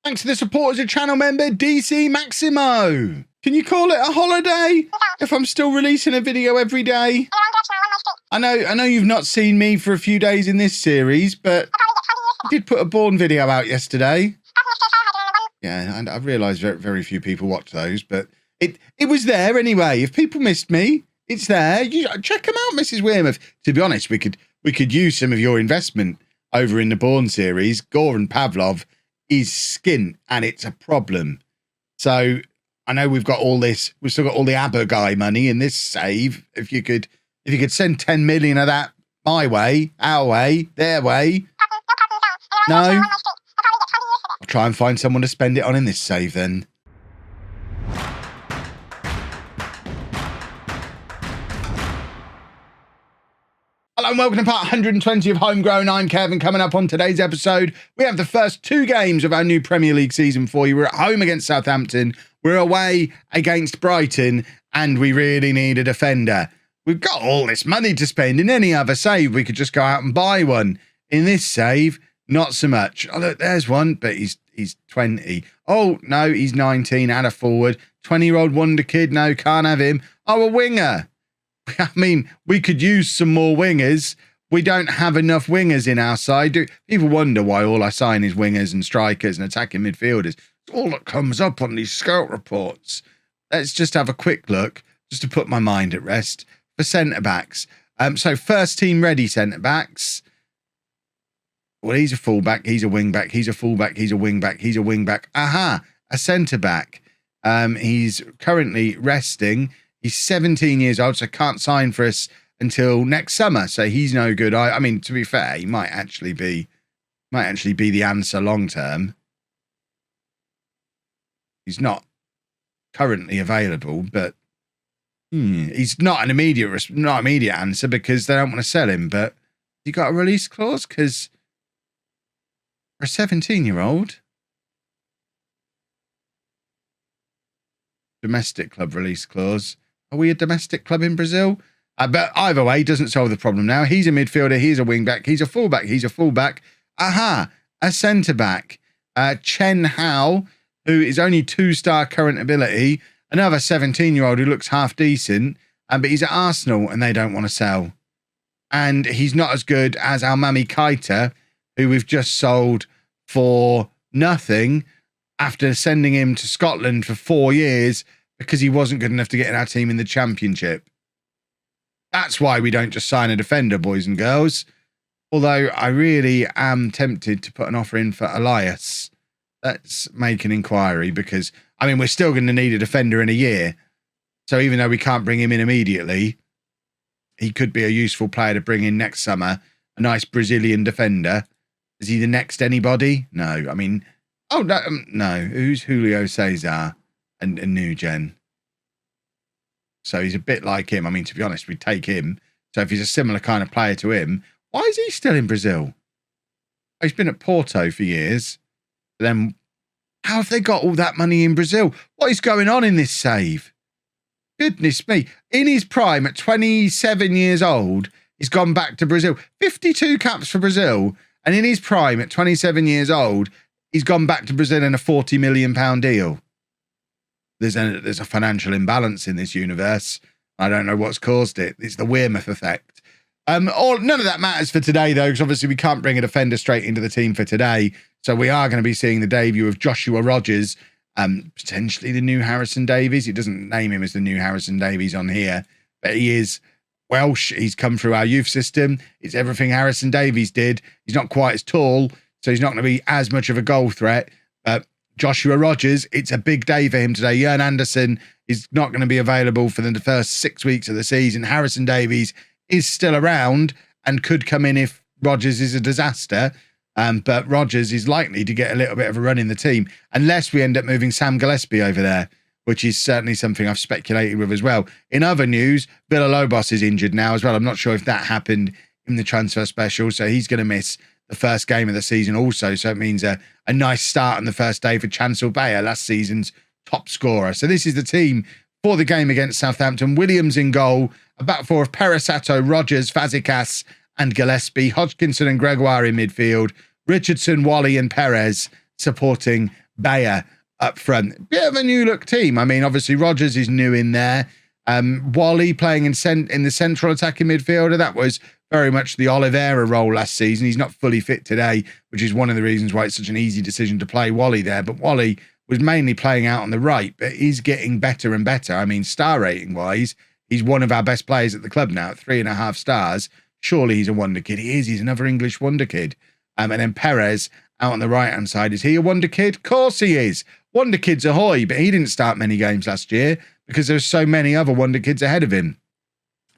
Thanks to the support as a channel member, DC Maximo. Can you call it a holiday if I'm still releasing a video every day? I know you've not seen me for a few days in this series, but I did put a Bourne video out yesterday. Yeah, and I realised very few people watch those, but it was there anyway. If people missed me, it's there. You check them out, Mrs Wearmouth. To be honest, we could use some of your investment over in the Bourne series. Goran Pavlov is skint, and it's a problem. So I know we've still got all the ABBA guy money in this save. If you could send 10 million of that my way, our way, their way. No? I'll try and find someone to spend it on in this save then. Hello and welcome to part 120 of Homegrown. I'm Kevin. Coming up on today's episode, we have the first two games of our new Premier League season for you. We're at home against Southampton, we're away against Brighton, and we really need a defender. We've got all this money to spend. In any other save, we could just go out and buy one. In this save, not so much. Oh, look, there's one, but he's 20. Oh, no, he's 19 and a forward. 20-year-old wonder kid. No, can't have him. Oh, a winger. I mean, we could use some more wingers. We don't have enough wingers in our side. People wonder why all I sign is wingers and strikers and attacking midfielders. It's all that comes up on these scout reports. Let's just have a quick look, just to put my mind at rest, for centre-backs. So first team ready centre-backs. Well, he's a full-back, he's a wing-back, he's a full-back, he's a wing-back, he's a wing-back. Aha, a centre-back. He's currently resting. He's 17 years old, so can't sign for us until next summer. So he's no good. I mean, to be fair, he might actually be the answer long term. He's not currently available, but he's not an immediate answer because they don't want to sell him. But you got a release clause because for a 17-year-old, domestic club release clause. Are we a domestic club in Brazil? But either way, doesn't solve the problem now. He's a midfielder. He's a wing-back. He's a full-back. He's a full-back. Aha, a centre-back. Chen Hao, who is only 2-star current ability. Another 17-year-old who looks half decent. But he's at Arsenal and they don't want to sell. And he's not as good as Almami Keita, who we've just sold for nothing after sending him to Scotland for 4 years because he wasn't good enough to get in our team in the Championship. That's why we don't just sign a defender, boys and girls. Although I really am tempted to put an offer in for Elias. Let's make an inquiry because, I mean, we're still going to need a defender in a year. So even though we can't bring him in immediately, he could be a useful player to bring in next summer. A nice Brazilian defender. Is he the next anybody? No, I mean... Oh, no. Who's Julio Cesar and new gen? So he's a bit like him. I mean, to be honest, we'd take him. So if he's a similar kind of player to him, why is he still in Brazil? Oh, he's been at Porto for years. But then how have they got all that money in Brazil? What is going on in this save? Goodness me. In his prime at 27 years old, he's gone back to Brazil. 52 caps for Brazil. And in his prime at 27 years old, he's gone back to Brazil in a £40 million deal. There's a financial imbalance in this universe. I don't know what's caused it. It's the Wearmouth effect. None of that matters for today, though, because obviously we can't bring a defender straight into the team for today. So we are going to be seeing the debut of Joshua Rogers, potentially the new Harrison Davies. He doesn't name him as the new Harrison Davies on here, but he is Welsh. He's come through our youth system. It's everything Harrison Davies did. He's not quite as tall, so he's not going to be as much of a goal threat. But Joshua Rogers, it's a big day for him today. Jørn Andersen is not going to be available for the first 6 weeks of the season. Harrison Davies is still around and could come in if Rogers is a disaster. But Rogers is likely to get a little bit of a run in the team unless we end up moving Sam Gillespie over there, which is certainly something I've speculated with as well. In other news, Villalobos is injured now as well. I'm not sure if that happened in the transfer special, so he's going to miss the first game of the season also. So it means a nice start on the first day for Chancel Bayer, last season's top scorer. So this is the team for the game against Southampton. Williams in goal, a back four of Peresato, Rogers, Fazekas and Gillespie, Hodgkinson and Gregoire in midfield, Richardson, Wally and Perez supporting Bayer up front. Bit of a new look team. I mean, obviously Rodgers is new in there. Wally playing in the central attacking midfielder. That was very much the Oliveira role last season. He's not fully fit today, which is one of the reasons why it's such an easy decision to play Wally there. But Wally was mainly playing out on the right, but he's getting better and better. I mean, star rating wise, he's one of our best players at the club now at 3.5 stars. Surely he's a wonder kid. He is. He's another English wonder kid. And then Perez out on the right-hand side. Is he a wonder kid? Of course he is. Wonder kids ahoy, but he didn't start many games last year because there's so many other wonder kids ahead of him.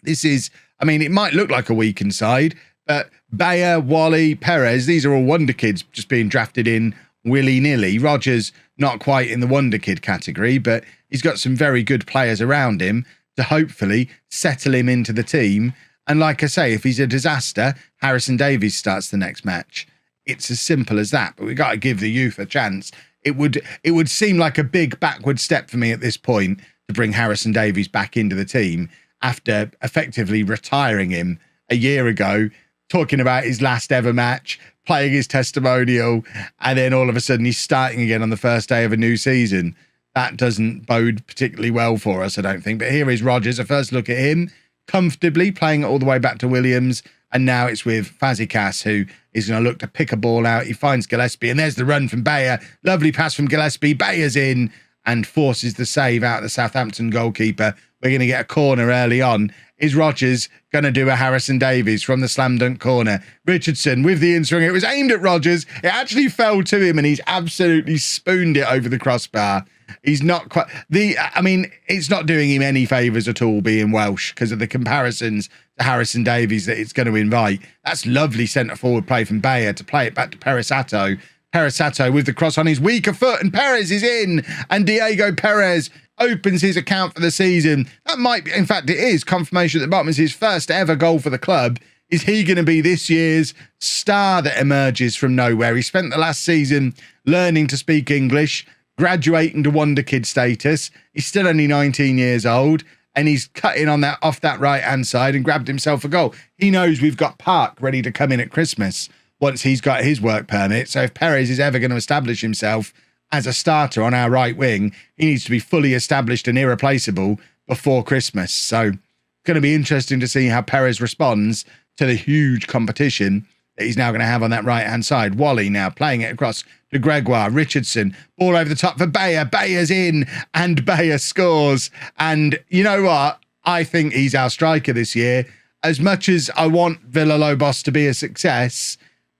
This is, I mean, it might look like a weakened side, but Bayer, Wally, Perez, these are all wonder kids just being drafted in willy-nilly. Rodgers, not quite in the wonder kid category, but he's got some very good players around him to hopefully settle him into the team. And like I say, if he's a disaster, Harrison Davies starts the next match. It's as simple as that, but we've got to give the youth a chance. It would seem like a big backward step for me at this point to bring Harrison Davies back into the team after effectively retiring him a year ago, talking about his last ever match, playing his testimonial, and then all of a sudden he's starting again on the first day of a new season. That doesn't bode particularly well for us, I don't think. But here is Rodgers, a first look at him, comfortably playing it all the way back to Williams. And now it's with Fazekas, who is going to look to pick a ball out. He finds Gillespie, and there's the run from Bayer. Lovely pass from Gillespie. Bayer's in and forces the save out of the Southampton goalkeeper. We're going to get a corner early on. Is Rodgers going to do a Harrison Davies from the slam dunk corner? Richardson with the in-swing. It was aimed at Rodgers. It actually fell to him, and he's absolutely spooned it over the crossbar. He's not quite it's not doing him any favours at all being Welsh because of the comparisons to Harrison Davies that it's going to invite. That's lovely centre forward play from Bayer to play it back to Peresato. Peresato with the cross on his weaker foot, and Perez is in, and Diego Perez opens his account for the season. That might be, in fact, it is confirmation at the bottom. It's his first ever goal for the club. Is he going to be this year's star that emerges from nowhere? He spent the last season learning to speak English, graduating to wonder kid status. He's still only 19 years old, and he's cutting on that off that right-hand side and grabbed himself a goal. He knows we've got Park ready to come in at Christmas once he's got his work permit. So if Perez is ever going to establish himself as a starter on our right wing, he needs to be fully established and irreplaceable before Christmas. So it's going to be interesting to see how Perez responds to the huge competition that he's now going to have on that right-hand side. Wally now playing it across to Gregoire. Richardson, ball over the top for Bayer. Bayer's in, and Bayer scores. And you know what? I think he's our striker this year. As much as I want Villalobos to be a success,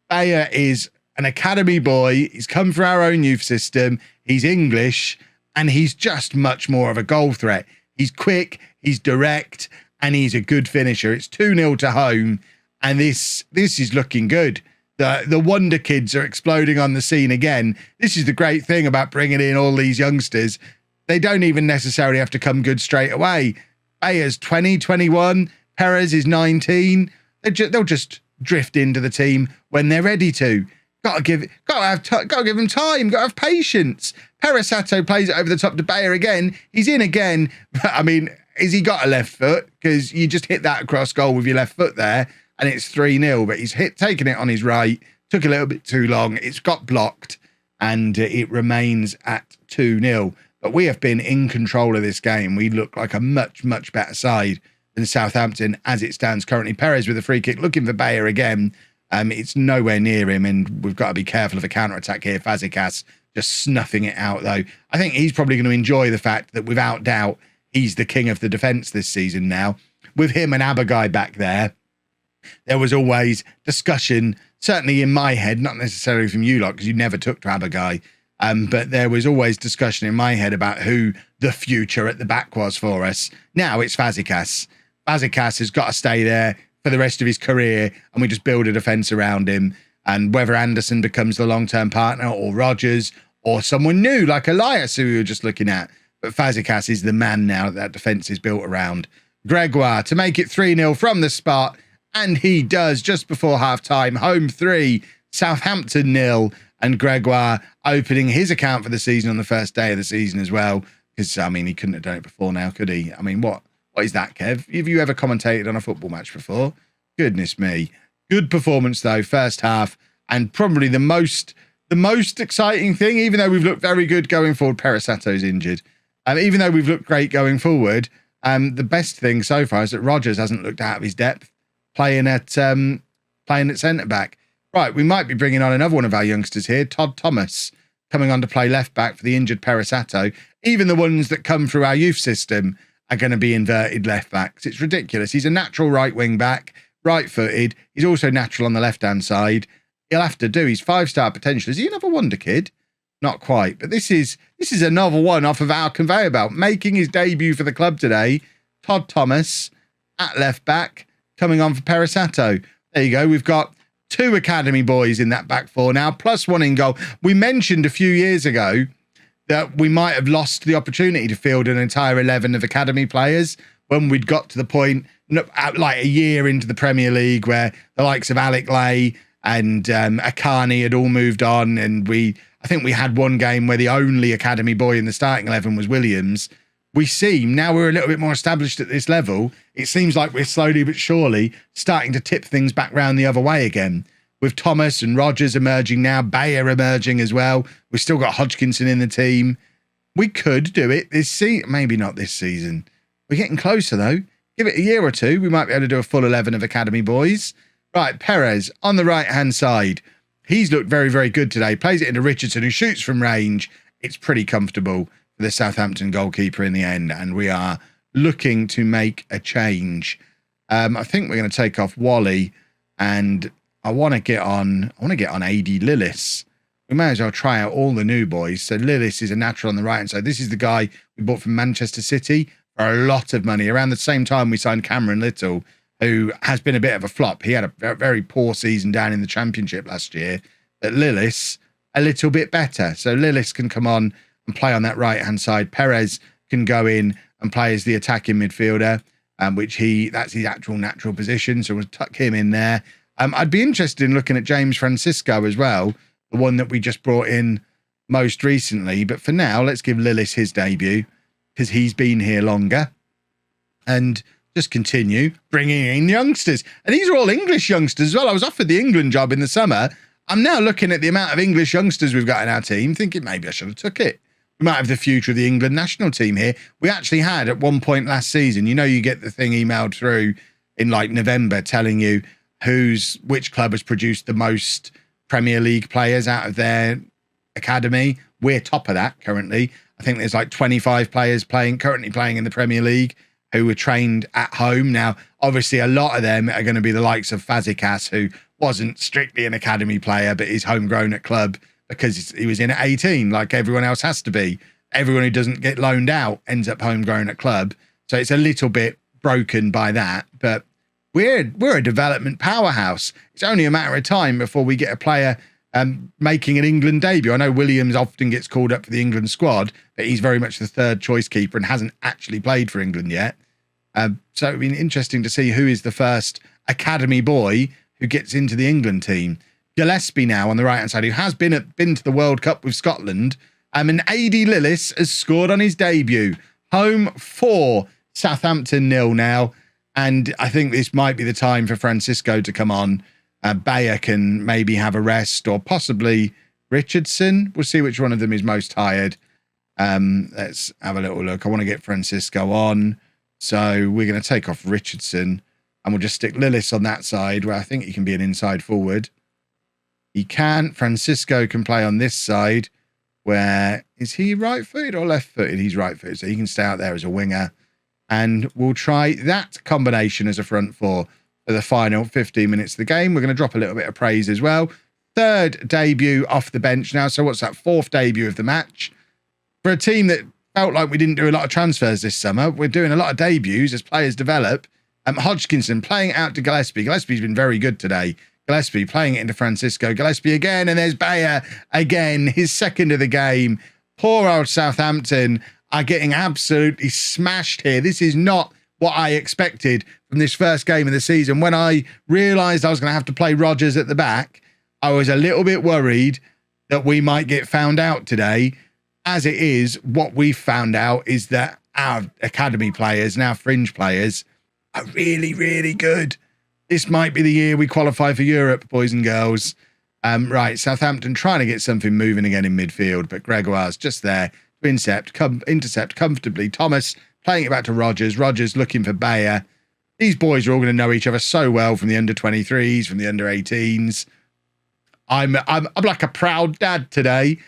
Bayer is an academy boy. He's come from our own youth system. He's English, and he's just much more of a goal threat. He's quick, he's direct, and he's a good finisher. It's 2-0 to home, and this is looking good. The wonder kids are exploding on the scene again. This is the great thing about bringing in all these youngsters. They don't even necessarily have to come good straight away. Bayer's 20, 21. Perez is 19. They'll just drift into the team when they're ready to. Got to give them time. Got to have patience. Peresato plays it over the top to Bayer again. He's in again. But I mean, has he got a left foot? Because you just hit that across goal with your left foot there, and it's 3-0. But he's taken it on his right. Took a little bit too long. It's got blocked, and it remains at 2-0. But we have been in control of this game. We look like a much, much better side than Southampton as it stands currently. Perez with a free kick, looking for Bayer again. It's nowhere near him, and we've got to be careful of a counter-attack here. Fazekas just snuffing it out, though. I think he's probably going to enjoy the fact that, without doubt, he's the king of the defence this season now. With him and Abagai back there was always discussion, certainly in my head, not necessarily from you lot, because you never took to Abagai, but there was always discussion in my head about who the future at the back was for us. Now it's Fazekas. Fazekas has got to stay there for the rest of his career, and we just build a defence around him. And whether Anderson becomes the long-term partner, or Rodgers, or someone new like Elias, who we were just looking at, but Fazekas is the man now that defence is built around. Gregoire to make it 3-0 from the spot, and he does just before half-time. Home 3, Southampton 0, and Gregoire opening his account for the season on the first day of the season as well, because, I mean, he couldn't have done it before now, could he? I mean, what is that, Kev? Have you ever commentated on a football match before? Goodness me. Good performance, though, first half, and probably the most the most exciting thing, even though we've looked very good going forward, Perisato's injured. Even though we've looked great going forward, the best thing so far is that Rogers hasn't looked out of his depth playing at centre-back. Right, we might be bringing on another one of our youngsters here, Todd Thomas, coming on to play left-back for the injured Perisato. Even the ones that come through our youth system are going to be inverted left-backs. It's ridiculous. He's a natural right wing-back, right-footed. He's also natural on the left-hand side. He'll have to do. He's 5-star potential. Is he another wonder kid? Not quite. But this is another one off of our conveyor belt. Making his debut for the club today, Todd Thomas at left-back, coming on for Perisato. There you go. We've got 2 academy boys in that back 4 now, plus 1 in goal. We mentioned a few years ago that we might have lost the opportunity to field an entire 11 of academy players when we'd got to the point, like a year into the Premier League, where the likes of Alec Lay and Akani had all moved on. And I think we had one game where the only academy boy in the starting 11 was Williams. We seem, now we're a little bit more established at this level, it seems like we're slowly but surely starting to tip things back round the other way again. With Thomas and Rogers emerging now, Bayer emerging as well. We've still got Hodgkinson in the team. We could do it this season. Maybe not this season. We're getting closer though. Give it a year or two, we might be able to do a full 11 of academy boys. Right, Perez on the right-hand side. He's looked very, very good today. Plays it into Richardson, who shoots from range. It's pretty comfortable for the Southampton goalkeeper in the end, and we are looking to make a change. I think we're going to take off Wally, and I want to get on AD Lillis. We may as well try out all the new boys. So Lillis is a natural on the right hand side. This is the guy we bought from Manchester City for a lot of money. Around the same time we signed Cameron Little, who has been a bit of a flop. He had a very poor season down in the Championship last year. But Lillis, a little bit better. So Lillis can come on and play on that right-hand side. Perez can go in and play as the attacking midfielder, that's his actual natural position. So we'll tuck him in there. I'd be interested in looking at James Francisco as well, the one that we just brought in most recently. But for now, let's give Lillis his debut because he's been here longer. And just continue bringing in youngsters. And these are all English youngsters as well. I was offered the England job in the summer. I'm now looking at the amount of English youngsters we've got in our team, thinking maybe I should have took it. We might have the future of the England national team here. We actually had at one point last season, you get the thing emailed through in like November telling you which club has produced the most Premier League players out of their academy. We're top of that currently. I think there's like 25 players currently playing in the Premier League who were trained at home. Now, obviously, a lot of them are going to be the likes of Fazekas, who wasn't strictly an academy player, but is homegrown at club because he was in at 18, like everyone else has to be. Everyone who doesn't get loaned out ends up homegrown at club. So it's a little bit broken by that. But we're a development powerhouse. It's only a matter of time before we get a player making an England debut. I know Williams often gets called up for the England squad, but he's very much the third choice keeper and hasn't actually played for England yet. So it'd be interesting to see who is the first academy boy who gets into the England team. Gillespie now on the right-hand side, who has been to the World Cup with Scotland. And AD Lillis has scored on his debut. Home 4, Southampton 0 now. And I think this might be the time for Francisco to come on. Bayer can maybe have a rest, or possibly Richardson. We'll see which one of them is most tired. Let's have a little look. I want to get Francisco on. So we're going to take off Richardson and we'll just stick Lillis on that side where I think he can be an inside forward. He can. Francisco can play on this side where, is he right-footed or left-footed? He's right-footed, so he can stay out there as a winger. And we'll try that combination as a front four for the final 15 minutes of the game. We're going to drop a little bit of praise as well. Third debut off the bench now. So what's that? Fourth debut of the match. For a team that felt like we didn't do a lot of transfers this summer, we're doing a lot of debuts as players develop. Hodgkinson playing out to Gillespie. Gillespie's been very good today. Gillespie playing it into Francisco. Gillespie again, and there's Bayer again, his second of the game. Poor old Southampton are getting absolutely smashed here. This is not what I expected from this first game of the season. When I realised I was going to have to play Rogers at the back, I was a little bit worried that we might get found out today. As it is, what we found out is that our academy players and our fringe players are really, really good. This might be the year we qualify for Europe, boys and girls. Right, Southampton trying to get something moving again in midfield, but Gregoire's just there to intercept comfortably. Thomas playing it back to Rogers. Rogers looking for Bayer. These boys are all going to know each other so well from the under-23s, from the under-18s. I'm like a proud dad today.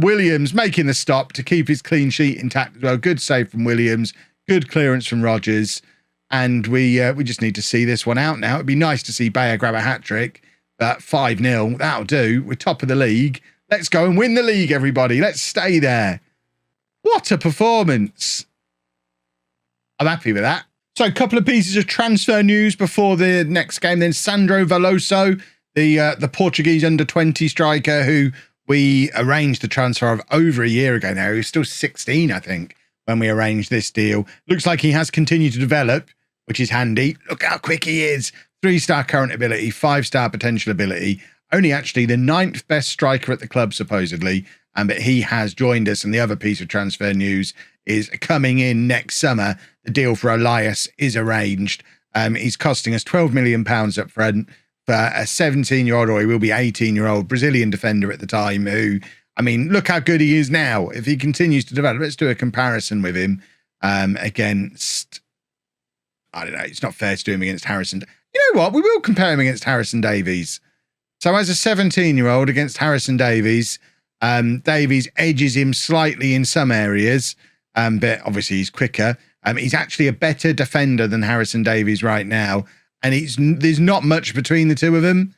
Williams making the stop to keep his clean sheet intact as well. Good save from Williams. Good clearance from Rogers. And we just need to see this one out now. It'd be nice to see Bayer grab a hat-trick. 5-0, that'll do. We're top of the league. Let's go and win the league, everybody. Let's stay there. What a performance. I'm happy with that. So a couple of pieces of transfer news before the next game. Then Sandro Veloso, the Portuguese under-20 striker who we arranged the transfer of over a year ago now. He was still 16, I think, when we arranged this deal. Looks like he has continued to develop, which is handy. Look how quick he is. 3-star current ability, 5-star potential ability. Only actually the 9th best striker at the club, supposedly. But he has joined us. And the other piece of transfer news is coming in next summer. The deal for Elias is arranged. He's costing us £12 million up front for a 17-year-old, or he will be 18-year-old Brazilian defender at the time who, I mean, look how good he is now. If he continues to develop, let's do a comparison with him against, I don't know, it's not fair to do him against Harrison. You know what? We will compare him against Harrison Davies. So as a 17-year-old against Harrison Davies, Davies edges him slightly in some areas, but obviously he's quicker. He's actually a better defender than Harrison Davies right now, and there's not much between the two of them.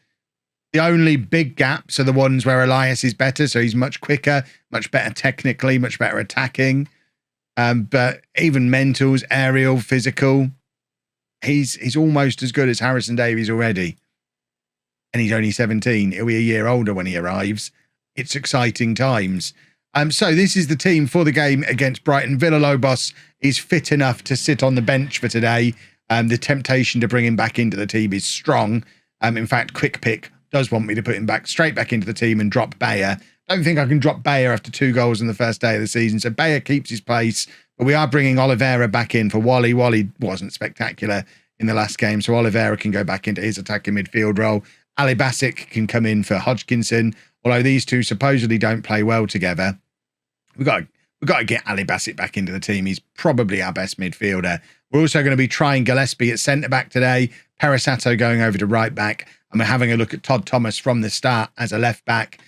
The only big gaps are the ones where Elias is better, so he's much quicker, much better technically, much better attacking. But even mentals, aerial, physical, he's almost as good as Harrison Davies already. And he's only 17. He'll be a year older when he arrives. It's exciting times. So this is the team for the game against Brighton. Villa-Lobos is fit enough to sit on the bench for today. The temptation to bring him back into the team is strong. In fact, Quick Pick does want me to put him straight back into the team and drop Bayer. Don't think I can drop Bayer after 2 goals in the first day of the season. So Bayer keeps his place. But we are bringing Oliveira back in for Wally. Wally wasn't spectacular in the last game, so Oliveira can go back into his attacking midfield role. Ali Basic can come in for Hodgkinson, although these two supposedly don't play well together. We've got to get Ali Basic back into the team. He's probably our best midfielder. We're also going to be trying Gillespie at centre-back today, Perisato going over to right-back, and we're having a look at Todd Thomas from the start as a left-back.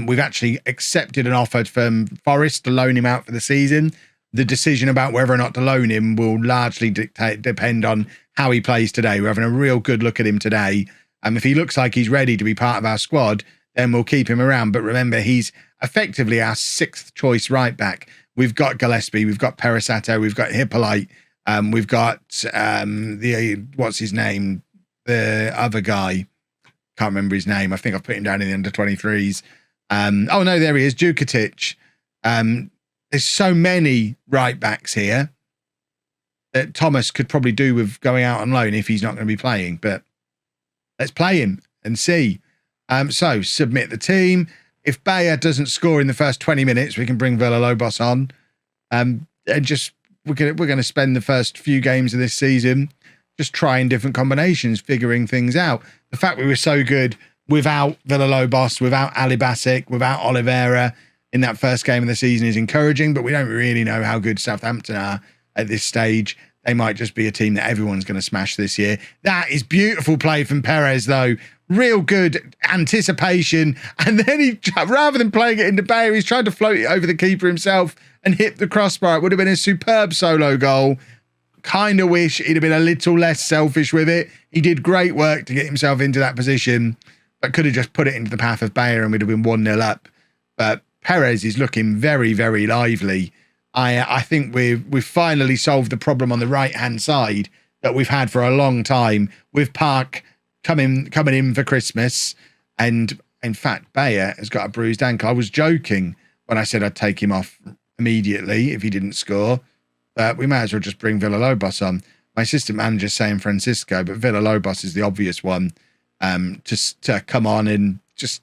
We've actually accepted an offer from Forest to loan him out for the season. The decision about whether or not to loan him will largely depend on how he plays today. We're having a real good look at him today. If he looks like he's ready to be part of our squad, then we'll keep him around. But remember, he's effectively our 6th choice right back. We've got Gillespie, we've got Perisato, we've got Hippolyte, we've got what's his name? The other guy. Can't remember his name. I think I've put him down in the under-23s. Oh no, there he is, Djukatic. There's so many right backs here that Thomas could probably do with going out on loan if he's not going to be playing. But let's play him and see. So submit the team. If Bayer doesn't score in the first 20 minutes, we can bring Villa-Lobos on. And just we're going to spend the first few games of this season just trying different combinations, figuring things out. The fact we were so good without Villa-Lobos, without Ali Basic, without Oliveira in that first game of the season is encouraging, but we don't really know how good Southampton are at this stage. They might just be a team that everyone's going to smash this year. That is beautiful play from Perez, though. Real good anticipation. And then he, rather than playing it into Bayer, he's trying to float it over the keeper himself and hit the crossbar. It would have been a superb solo goal. Kind of wish he'd have been a little less selfish with it. He did great work to get himself into that position, but could have just put it into the path of Bayer and we'd have been 1-0 up. But Perez is looking very, very lively. I think we've finally solved the problem on the right-hand side that we've had for a long time with Park coming in for Christmas. And in fact, Bayer has got a bruised ankle. I was joking when I said I'd take him off immediately if he didn't score. But we may as well just bring Villa-Lobos on. My assistant manager's saying Francisco, but Villa-Lobos is the obvious one to come on and just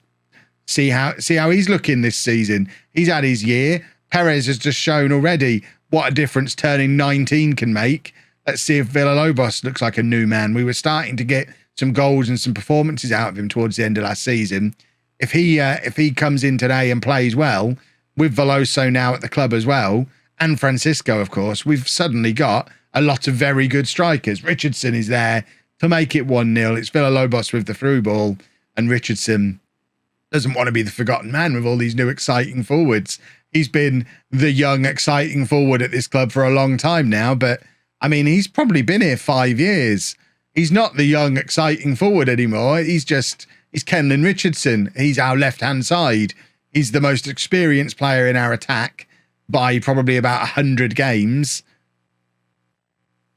see how he's looking this season. He's had his year. Perez has just shown already what a difference turning 19 can make. Let's see if Villa-Lobos looks like a new man. We were starting to get some goals and some performances out of him towards the end of last season. if he comes in today and plays well, with Veloso now at the club as well, and Francisco, of course, we've suddenly got a lot of very good strikers. Richardson is there to make it 1-0. It's Villalobos with the through ball, and Richardson doesn't want to be the forgotten man with all these new exciting forwards. He's been the young, exciting forward at this club for a long time now, but I mean, he's probably been here 5 years. He's not the young, exciting forward anymore. He's Kenlyn Richardson. He's our left-hand side. He's the most experienced player in our attack by probably about 100 games.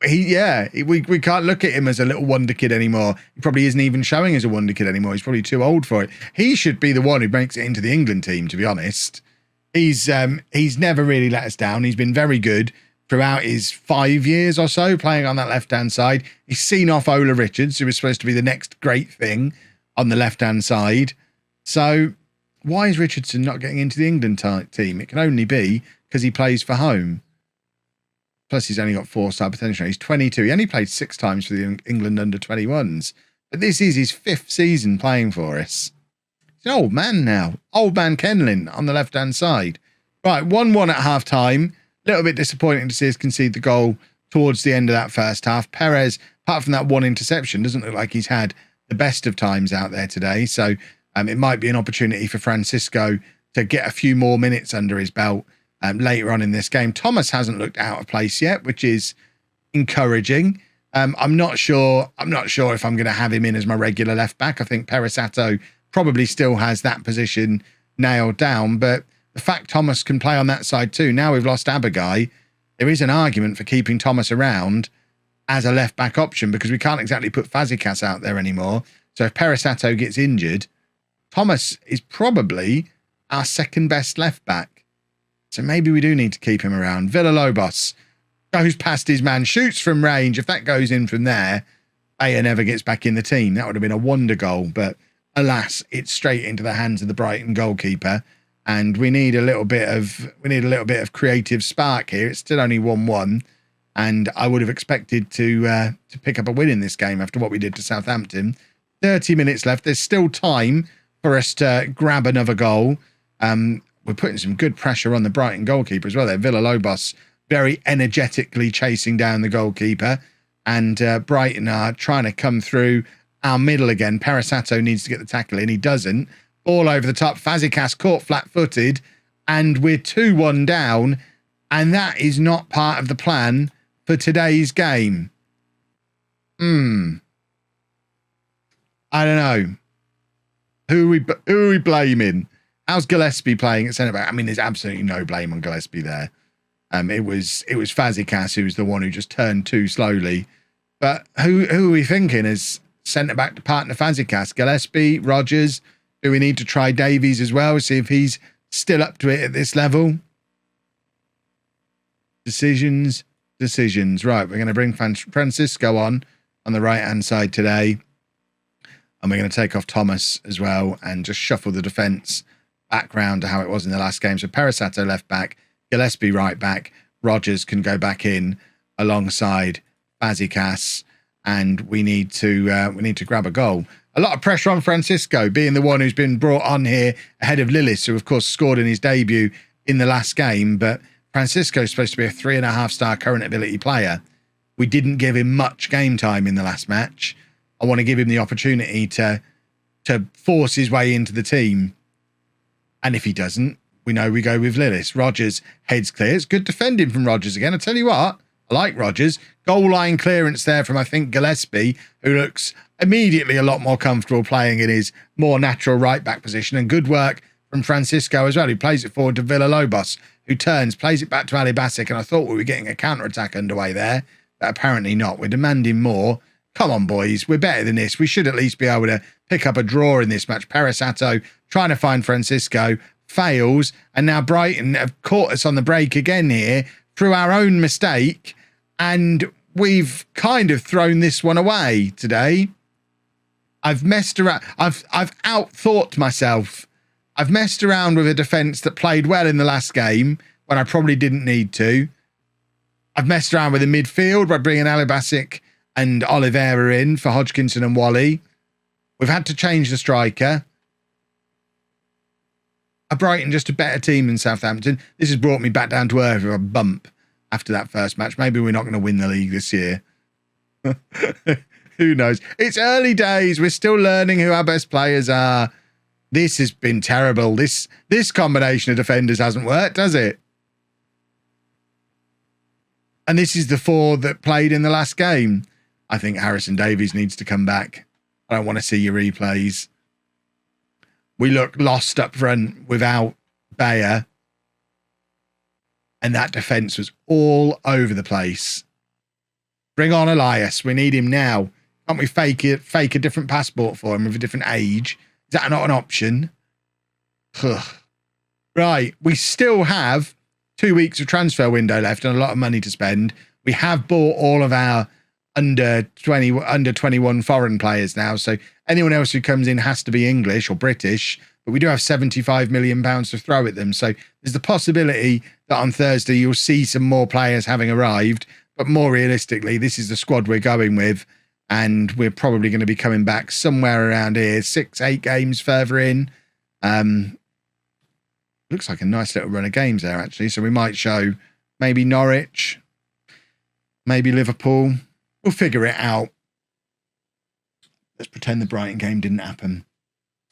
We can't look at him as a little wonder kid anymore. He probably isn't even showing as a wonder kid anymore. He's probably too old for it. He should be the one who makes it into the England team, to be honest. He's never really let us down. He's been very good throughout his 5 years or so playing on that left-hand side. He's seen off Ola Richards, who was supposed to be the next great thing on the left-hand side. So why is Richardson not getting into the England team? It can only be because he plays for home. Plus, he's only got 4-star potential. He's 22. He only played 6 times for the England under-21s. But this is his 5th season playing for us. He's an old man now. Old man Kenlyn on the left-hand side. Right, 1-1 at half-time. A little bit disappointing to see us concede the goal towards the end of that first half. Perez, apart from that one interception, doesn't look like he's had the best of times out there today. So it might be an opportunity for Francisco to get a few more minutes under his belt later on in this game. Thomas hasn't looked out of place yet, which is encouraging. I'm not sure if I'm going to have him in as my regular left back. I think Perisato probably still has that position nailed down, but the fact Thomas can play on that side too. Now we've lost Abagai, there is an argument for keeping Thomas around as a left back option because we can't exactly put Fazekas out there anymore. So if Perisato gets injured, Thomas is probably our second best left back. So maybe we do need to keep him around. Villalobos goes past his man, shoots from range. If that goes in from there, Aya never gets back in the team. That would have been a wonder goal. But alas, it's straight into the hands of the Brighton goalkeeper. And we need a little bit of creative spark here. It's still only 1-1. And I would have expected to pick up a win in this game after what we did to Southampton. 30 minutes left. There's still time for us to grab another goal. We're putting some good pressure on the Brighton goalkeeper as well there. Villalobos very energetically chasing down the goalkeeper. And Brighton are trying to come through our middle again. Perisato needs to get the tackle in. He doesn't. Ball over the top. Fazekas caught flat-footed. And we're 2-1 down. And that is not part of the plan for today's game. I don't know. Who are we blaming? How's Gillespie playing at centre-back? I mean, there's absolutely no blame on Gillespie there. It was Fazekas who was the one who just turned too slowly. But who are we thinking as centre-back to partner Fazekas? Gillespie, Rogers? Do we need to try Davies as well? See if he's still up to it at this level? Decisions. Right, we're going to bring Francisco on the right-hand side today. And we're going to take off Thomas as well and just shuffle the defence back round to how it was in the last game. So Perisato left back, Gillespie right back, Rogers can go back in alongside Fazekas, and we need to grab a goal. A lot of pressure on Francisco, being the one who's been brought on here ahead of Lillis, who of course scored in his debut in the last game. But Francisco is supposed to be a 3.5-star current ability player. We didn't give him much game time in the last match. I want to give him the opportunity to force his way into the team. And if he doesn't, we know we go with Lillis. Rogers heads clear. It's good defending from Rogers again. I tell you what, I like Rogers. Goal line clearance there from, I think, Gillespie, who looks immediately a lot more comfortable playing in his more natural right-back position. And good work from Francisco as well, who plays it forward to Villalobos, who turns, plays it back to Ali Basic. And I thought we were getting a counter-attack underway there, but apparently not. We're demanding more. Come on, boys. We're better than this. We should at least be able to pick up a draw in this match. Perisato trying to find Francisco, fails. And now Brighton have caught us on the break again here through our own mistake. And we've kind of thrown this one away today. I've messed around. I've outthought myself. I've messed around with a defence that played well in the last game when I probably didn't need to. I've messed around with the midfield by bringing Ali Basic and Oliveira in for Hodgkinson and Wally. We've had to change the striker. Are Brighton just a better team than Southampton? This has brought me back down to earth with a bump after that first match. Maybe we're not going to win the league this year. Who knows? It's early days. We're still learning who our best players are. This has been terrible. This combination of defenders hasn't worked, has it? And this is the 4 that played in the last game. I think Harrison Davies needs to come back. I don't want to see your replays. We look lost up front without Bayer. And that defence was all over the place. Bring on Elias. We need him now. Can't we fake a different passport for him with a different age? Is that not an option? Ugh. Right. We still have 2 weeks of transfer window left and a lot of money to spend. We have bought all of our under 21 foreign players now. So anyone else who comes in has to be English or British. But we do have £75 million to throw at them. So there's the possibility that on Thursday you'll see some more players having arrived. But more realistically, this is the squad we're going with. And we're probably going to be coming back somewhere around here, 6-8 games further in. Looks like a nice little run of games there, actually. So we might show maybe Norwich, maybe Liverpool. We'll figure it out. Let's pretend the Brighton game didn't happen.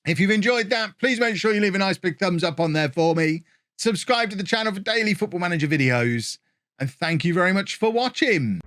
If you've enjoyed that, please make sure you leave a nice big thumbs up on there for me. Subscribe to the channel for daily Football Manager videos. And thank you very much for watching.